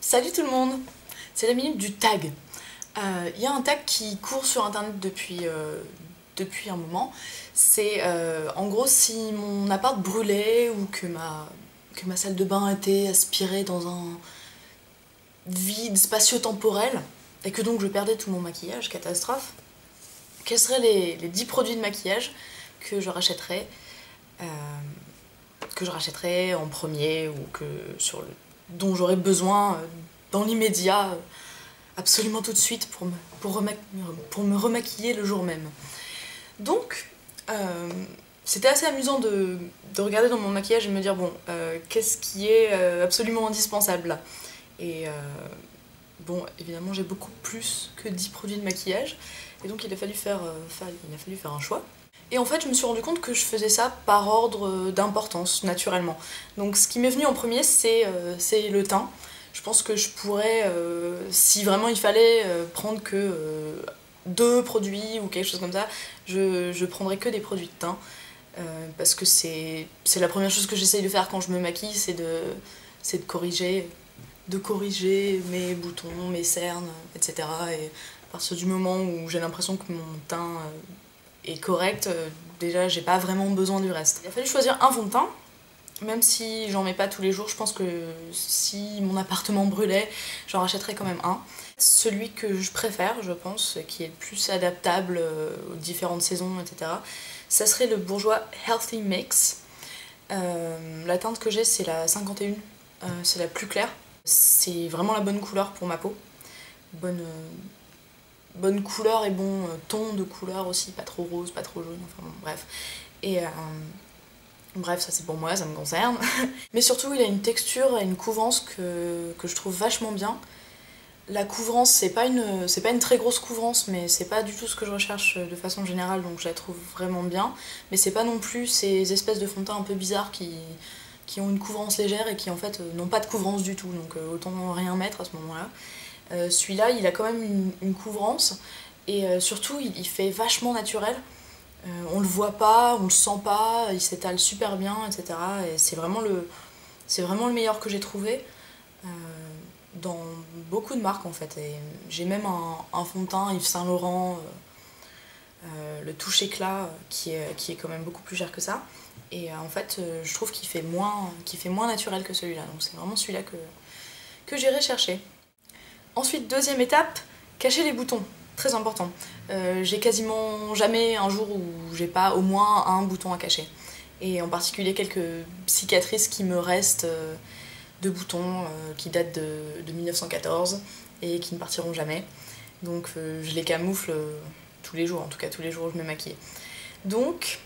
Salut tout le monde, c'est la minute du tag. Il y a un tag qui court sur internet depuis un moment. C'est en gros si mon appart brûlait ou que ma salle de bain était aspirée dans un vide spatio-temporel et que donc je perdais tout mon maquillage, catastrophe, quels seraient les 10 produits de maquillage que je rachèterais en premier ou dont j'aurais besoin dans l'immédiat, absolument tout de suite pour me remaquiller le jour même. Donc, c'était assez amusant de regarder dans mon maquillage et de me dire, bon, qu'est-ce qui est absolument indispensable là? Et bon, évidemment, j'ai beaucoup plus que 10 produits de maquillage, et donc il a fallu faire un choix. Et en fait, je me suis rendu compte que je faisais ça par ordre d'importance, naturellement. Donc ce qui m'est venu en premier, c'est le teint. Je pense que je pourrais, si vraiment il fallait prendre que 2 produits ou quelque chose comme ça, je prendrais que des produits de teint. Parce que c'est la première chose que j'essaye de faire quand je me maquille, c'est de corriger mes boutons, mes cernes, etc. Et à partir du moment où j'ai l'impression que mon teint est correct, déjà j'ai pas vraiment besoin du reste. Il a fallu choisir un fond de teint, même si j'en mets pas tous les jours. Je pense que si mon appartement brûlait, j'en rachèterais quand même un. Celui que je préfère, je pense, qui est le plus adaptable aux différentes saisons, etc., ça serait le Bourjois Healthy Mix. La teinte que j'ai, c'est la 51, c'est la plus claire. C'est vraiment la bonne couleur pour ma peau. Bonne couleur et bon ton de couleur aussi, pas trop rose, pas trop jaune, enfin bon, bref. Et bref, ça c'est pour moi, ça me concerne. Mais surtout, il a une texture et une couvrance que je trouve vachement bien. La couvrance, c'est pas une très grosse couvrance, mais c'est pas du tout ce que je recherche de façon générale, donc je la trouve vraiment bien. Mais c'est pas non plus ces espèces de fond de teint un peu bizarres qui ont une couvrance légère et qui en fait n'ont pas de couvrance du tout, donc autant rien mettre à ce moment-là. Celui-là, il a quand même une couvrance, et surtout, il fait vachement naturel. On le voit pas, on le sent pas, il s'étale super bien, etc. Et c'est vraiment le meilleur que j'ai trouvé dans beaucoup de marques en fait. Et j'ai même un fond de teint Yves Saint Laurent, le touche éclat, qui est quand même beaucoup plus cher que ça. Et en fait, je trouve qu'il fait moins naturel que celui-là. Donc c'est vraiment celui-là que j'irai chercher. Ensuite, deuxième étape, cacher les boutons. Très important. J'ai quasiment jamais un jour où j'ai pas au moins un bouton à cacher. Et en particulier quelques cicatrices qui me restent de boutons qui datent de 1914 et qui ne partiront jamais. Donc je les camoufle tous les jours, en tout cas tous les jours où je me maquille. Donc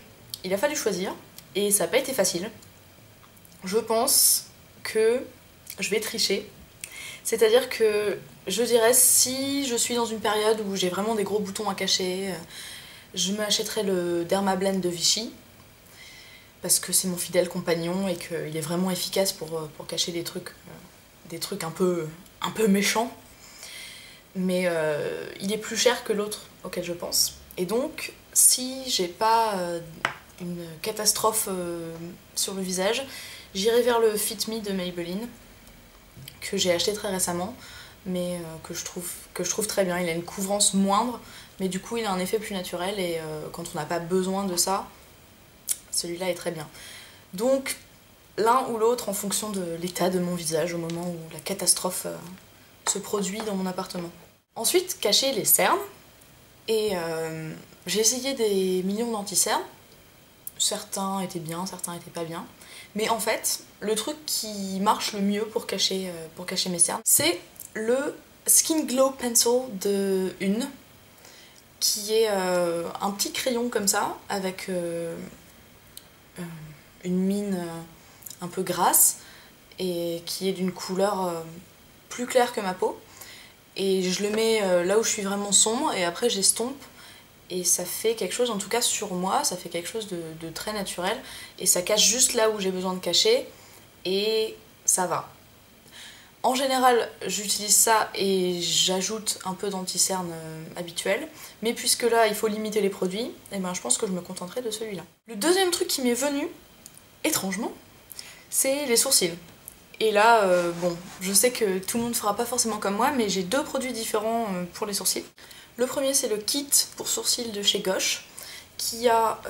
il a fallu choisir et ça n'a pas été facile. Je pense que je vais tricher. C'est-à-dire que je dirais, si je suis dans une période où j'ai vraiment des gros boutons à cacher, je m'achèterai le Dermablend de Vichy, parce que c'est mon fidèle compagnon et qu'il est vraiment efficace pour cacher des trucs un peu méchants. Mais il est plus cher que l'autre auquel je pense. Et donc, si j'ai pas une catastrophe sur le visage, j'irai vers le Fit Me de Maybelline, que j'ai acheté très récemment, mais que je trouve très bien. Il a une couvrance moindre, mais du coup il a un effet plus naturel, et quand on n'a pas besoin de ça, celui-là est très bien. Donc l'un ou l'autre en fonction de l'état de mon visage au moment où la catastrophe se produit dans mon appartement. Ensuite, cacher les cernes, et j'ai essayé des millions d'anti-cernes. Certains étaient bien, certains étaient pas bien. Mais en fait, le truc qui marche le mieux pour cacher mes cernes, c'est le Skin Glow Pencil de Une, qui est un petit crayon comme ça, avec une mine un peu grasse, et qui est d'une couleur plus claire que ma peau. Et je le mets là où je suis vraiment sombre, et après j'estompe. Et ça fait quelque chose, en tout cas sur moi, ça fait quelque chose de très naturel. Et ça cache juste là où j'ai besoin de cacher, et ça va. En général, j'utilise ça et j'ajoute un peu d'anti-cerne habituel. Mais puisque là, il faut limiter les produits, et ben, je pense que je me contenterai de celui-là. Le deuxième truc qui m'est venu, étrangement, c'est les sourcils. Et là, bon, je sais que tout le monde fera pas forcément comme moi, mais j'ai deux produits différents pour les sourcils. Le premier, c'est le kit pour sourcils de chez Gosh, qui a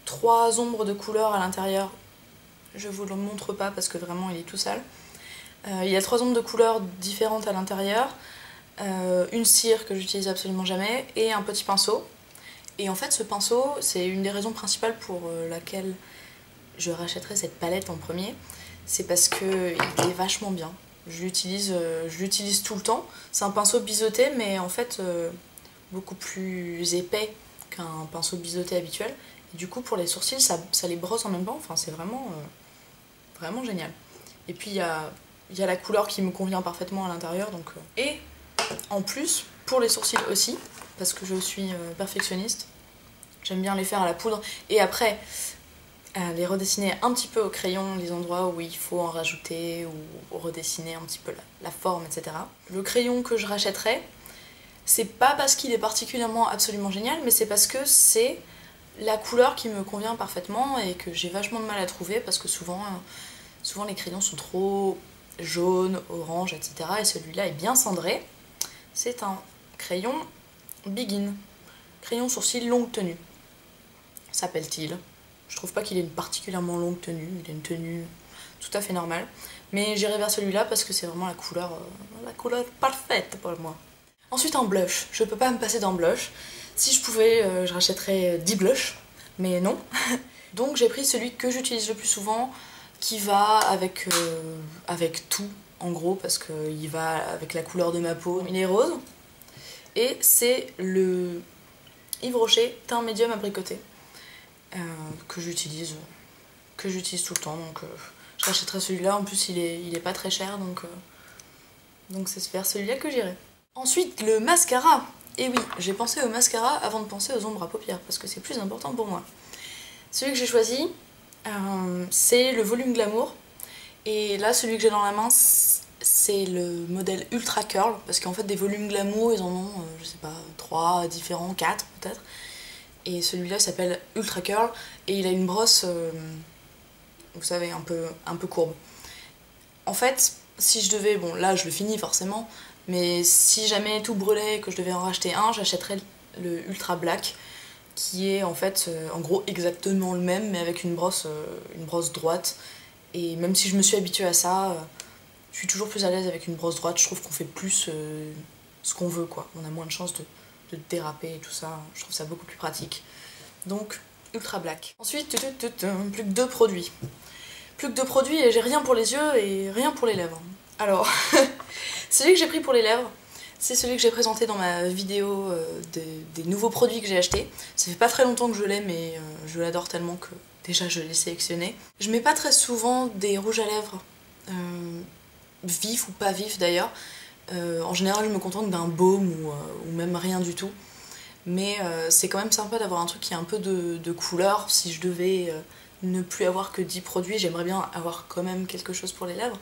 3 ombres de couleur à l'intérieur. Je vous le montre pas parce que vraiment il est tout sale. Il y a 3 ombres de couleurs différentes à l'intérieur, une cire que j'utilise absolument jamais, et un petit pinceau. Et en fait, ce pinceau, c'est une des raisons principales pour laquelle je rachèterai cette palette en premier. C'est parce qu'il est vachement bien. Je l'utilise tout le temps. C'est un pinceau biseauté, mais en fait beaucoup plus épais qu'un pinceau biseauté habituel. Et du coup, pour les sourcils, ça les brosse en même temps. Enfin, c'est vraiment, vraiment génial. Et puis, il y a la couleur qui me convient parfaitement à l'intérieur. Et en plus, pour les sourcils aussi, parce que je suis perfectionniste, j'aime bien les faire à la poudre. Et après, les redessiner un petit peu au crayon, les endroits où il faut en rajouter, ou redessiner un petit peu la forme, etc. Le crayon que je rachèterai, c'est pas parce qu'il est particulièrement absolument génial, mais c'est parce que c'est la couleur qui me convient parfaitement et que j'ai vachement de mal à trouver, parce que souvent les crayons sont trop jaunes, orange, etc. Et celui-là est bien cendré. C'est un crayon Begin, crayon sourcil longue tenue, s'appelle-t-il. Je trouve pas qu'il ait une particulièrement longue tenue, il a une tenue tout à fait normale. Mais j'irai vers celui-là parce que c'est vraiment la couleur parfaite pour moi. Ensuite un blush, je peux pas me passer d'un blush. Si je pouvais, je rachèterais 10 blushs, mais non. Donc j'ai pris celui que j'utilise le plus souvent, qui va avec tout, en gros, parce qu'il va avec la couleur de ma peau. Il est rose, et c'est le Yves Rocher teint médium abricoté. Que j'utilise tout le temps, donc je rachèterai celui-là. En plus il est pas très cher, donc c'est vers celui-là que j'irai. Ensuite le mascara. Et oui, j'ai pensé au mascara avant de penser aux ombres à paupières, parce que c'est plus important pour moi. Celui que j'ai choisi, c'est le Volume Glamour, et là celui que j'ai dans la main, c'est le modèle Ultra Curl, parce qu'en fait des volumes Glamour, ils en ont, je sais pas, 3 différents, 4 peut-être. Et celui-là s'appelle Ultra Curl et il a une brosse, vous savez, un peu courbe. En fait, si je devais, bon là je le finis forcément, mais si jamais tout brûlait et que je devais en racheter un, j'achèterais le Ultra Black, qui est en fait en gros exactement le même, mais avec une brosse droite. Et même si je me suis habituée à ça, je suis toujours plus à l'aise avec une brosse droite. Je trouve qu'on fait plus ce qu'on veut, quoi. On a moins de chances de déraper et tout ça, je trouve ça beaucoup plus pratique. Donc, Ultra Black. Ensuite, plus que 2 produits. Plus que 2 produits et j'ai rien pour les yeux et rien pour les lèvres. Alors, celui que j'ai pris pour les lèvres, c'est celui que j'ai présenté dans ma vidéo des nouveaux produits que j'ai achetés. Ça fait pas très longtemps que je l'ai, mais je l'adore tellement que déjà je l'ai sélectionné. Je mets pas très souvent des rouges à lèvres, vifs ou pas vifs d'ailleurs. En général, je me contente d'un baume ou même rien du tout. Mais c'est quand même sympa d'avoir un truc qui a un peu de couleur. Si je devais ne plus avoir que 10 produits, j'aimerais bien avoir quand même quelque chose pour les lèvres.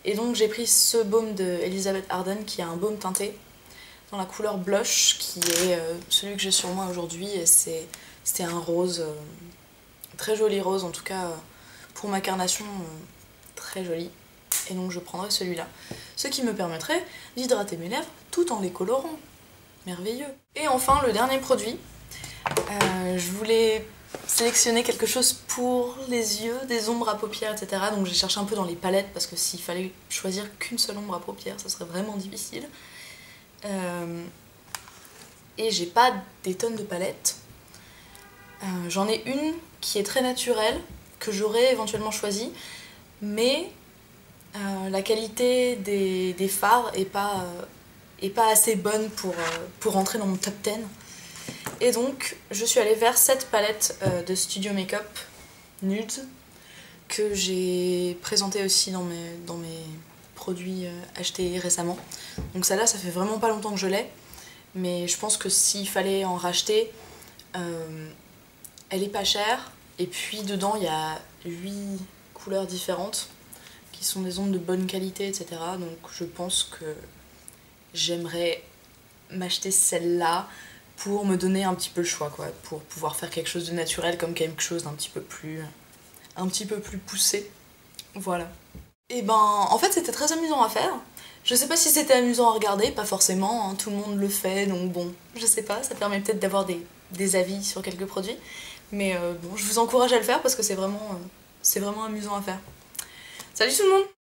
Et donc j'ai pris ce baume de Elizabeth Arden, qui est un baume teinté dans la couleur blush, qui est celui que j'ai sur moi aujourd'hui. Et c'était un rose, très joli rose, en tout cas pour ma carnation, très joli. Et donc je prendrai celui-là. Ce qui me permettrait d'hydrater mes lèvres tout en les colorant. Merveilleux. Et enfin, le dernier produit. Je voulais sélectionner quelque chose pour les yeux, des ombres à paupières, etc. Donc j'ai cherché un peu dans les palettes, parce que s'il fallait choisir qu'une seule ombre à paupières, ça serait vraiment difficile. Et j'ai pas des tonnes de palettes. J'en ai une qui est très naturelle, que j'aurais éventuellement choisie, mais la qualité des fards est pas assez bonne pour rentrer dans mon top 10. Et donc je suis allée vers cette palette de Studio Makeup Nude, que j'ai présentée aussi dans mes produits achetés récemment. Donc celle-là, ça fait vraiment pas longtemps que je l'ai, mais je pense que s'il fallait en racheter, elle est pas chère, et puis dedans il y a 8 couleurs différentes qui sont des ombres de bonne qualité, etc. Donc je pense que j'aimerais m'acheter celle-là pour me donner un petit peu le choix, quoi, pour pouvoir faire quelque chose de naturel comme quelque chose d'un petit peu plus poussé. Voilà. Et ben, en fait, c'était très amusant à faire. Je sais pas si c'était amusant à regarder, pas forcément, hein, tout le monde le fait, donc bon, je sais pas, ça permet peut-être d'avoir des avis sur quelques produits. Mais bon, je vous encourage à le faire parce que c'est vraiment amusant à faire. Salut tout le monde!